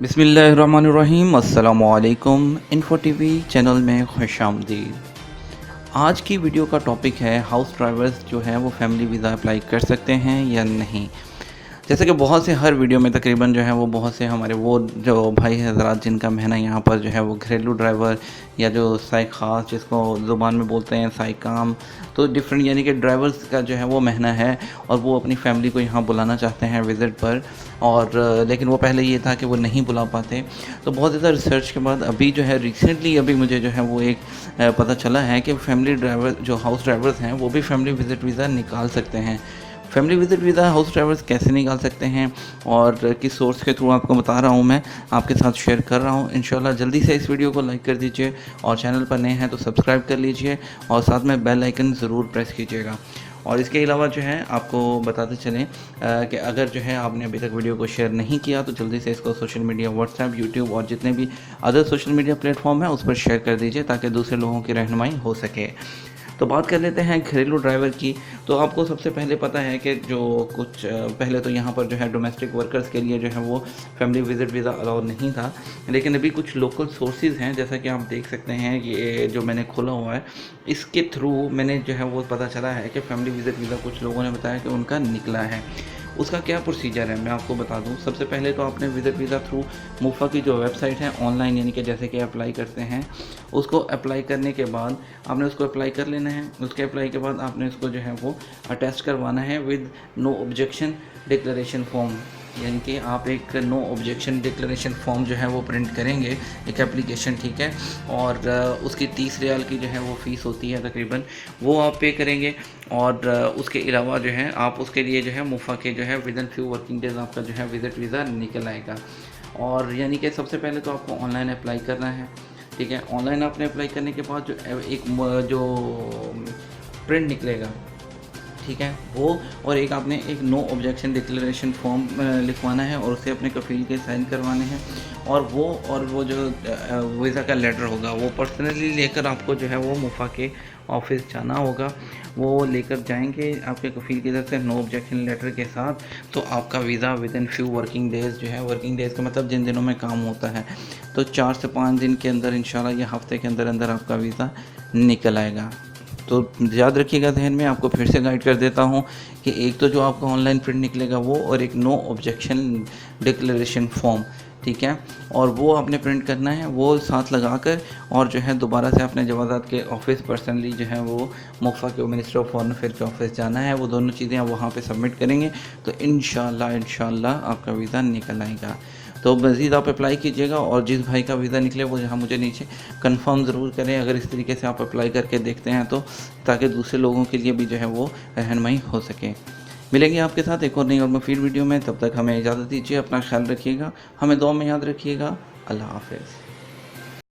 बिस्मिल्लाहिर्रहमानिर्रहीम अस्सलामुअलैकुम। Info TV channel में खुशामदीद। आज की वीडियो का टॉपिक है हाउस ड्राइवर्स जो हैं वो फैमिली वीज़ा अप्लाई कर सकते हैं या नहीं। जैसे कि बहुत से हर वीडियो में तकरीबन जो है वो बहुत से हमारे वो जो भाई हज़रात जिनका महीना यहाँ पर जो है वो घरेलू ड्राइवर या जो साई ख़ास जिसको ज़ुबान में बोलते हैं साई काम, तो डिफरेंट यानी कि ड्राइवर्स का जो है वो महीना है और वो अपनी फैमिली को यहाँ बुलाना चाहते हैं विज़िट पर। और लेकिन वो पहले ये था कि वो नहीं बुला पाते। तो बहुत ज़्यादा रिसर्च के बाद अभी जो है रिसेंटली अभी मुझे जो है वो एक पता चला है कि फैमिली ड्राइवर जो हाउस ड्राइवर्स हैं वो भी फैमिली विज़िट वीज़ा निकाल सकते हैं। Family visit visa house drivers कैसे निकाल सकते हैं और किस सोर्स के थ्रू आपको बता रहा हूँ, मैं आपके साथ शेयर कर रहा हूँ। इंशाल्लाह जल्दी से इस वीडियो को लाइक कर दीजिए और चैनल पर नए हैं तो सब्सक्राइब कर लीजिए और साथ में बेल आइकन ज़रूर प्रेस कीजिएगा। और इसके अलावा जो है आपको बताते चलें कि अगर जो है आपने अभी तक वीडियो को शेयर नहीं किया तो जल्दी से इसको सोशल मीडिया व्हाट्सएप, यूट्यूब और जितने भी अदर सोशल मीडिया प्लेटफॉर्म हैं उस पर शेयर कर दीजिए ताकि दूसरे लोगों की रहनुमाई हो सके। तो बात कर लेते हैं घरेलू ड्राइवर की। तो आपको सबसे पहले पता है कि जो कुछ पहले तो यहाँ पर जो है डोमेस्टिक वर्कर्स के लिए जो है वो फैमिली विज़िट वीज़ा अलाउ नहीं था, लेकिन अभी कुछ लोकल सोर्सेज हैं जैसा कि आप देख सकते हैं। ये जो मैंने खोला हुआ है इसके थ्रू मैंने जो है वो पता चला है कि फैमिली विज़िट वीज़ा कुछ लोगों ने बताया कि उनका निकला है। उसका क्या प्रोसीजर है मैं आपको बता दूं। सबसे पहले तो आपने विज़िट वीज़ा थ्रू मुफ़ा की जो वेबसाइट है ऑनलाइन यानी कि जैसे कि अप्लाई करते हैं, उसको अप्लाई करने के बाद आपने उसको अप्लाई कर लेना है। उसके अप्लाई के बाद आपने उसको जो है वो अटैच करवाना है with no objection declaration form, यानी कि आप एक नो ऑब्जेक्शन डिक्लेरेशन फॉर्म जो है वो प्रिंट करेंगे, एक एप्लीकेशन, ठीक है। और उसकी 30 रियाल की जो है वो फ़ीस होती है तकरीबन, वो आप पे करेंगे। और उसके अलावा जो है आप उसके लिए जो है मुफ़ा के जो है with in few working days आपका जो है विज़िट वीज़ा निकल आएगा। और यानी कि सबसे पहले तो आपको ऑनलाइन अप्लाई करना है, ठीक है। ऑनलाइन आपने अप्लाई करने के बाद जो एक जो प्रिंट निकलेगा, ठीक है, वो और एक आपने एक नो ऑब्जेक्शन डिक्लेरेशन फॉर्म लिखवाना है और उसे अपने कफ़ील के साइन करवाने हैं। और वो जो वीज़ा का लेटर होगा वो पर्सनली लेकर आपको जो है वो मुफ़ा के ऑफिस जाना होगा। वो लेकर जाएंगे आपके कफ़ील की तरफ से नो ऑब्जेक्शन लेटर के साथ। तो आपका visa with in few working days जो है, वर्किंग डेज़ का मतलब जिन दिनों में काम होता है, तो 4 से 5 दिन के अंदर इंशाल्लाह या हफ्ते के अंदर अंदर आपका वीज़ा निकल आएगा। तो याद रखिएगा, जहन में आपको फिर से गाइड कर देता हूँ कि एक तो जो आपका ऑनलाइन प्रिंट निकलेगा वो, और एक नो ऑब्जेक्शन डिक्लेरेशन फॉर्म, ठीक है। और वो आपने प्रिंट करना है वो साथ लगा कर, और जो है दोबारा से अपने जवाज़ात के ऑफिस पर्सनली जो है वो मुफ़ा के मिनिस्टर ऑफ फॉरेन अफेयर के ऑफिस जाना है। वो दोनों चीज़ें आप वहाँ पे सबमिट करेंगे तो इंशाल्लाह आपका वीज़ा निकल आएगा। तो मज़ीद आप अप्लाई कीजिएगा और जिस भाई का वीज़ा निकले वो यहाँ मुझे नीचे कंफर्म ज़रूर करें अगर इस तरीके से आप अप्लाई करके देखते हैं तो, ताकि दूसरे लोगों के लिए भी जो है वो रहनुमाई हो सके। मिलेंगे आपके साथ एक और नई और मुफीद वीडियो में। तब तक हमें इजाज़त दीजिए, अपना ख्याल रखिएगा, हमें दुआ में याद रखिएगा। अल्लाह हाफ़िज़।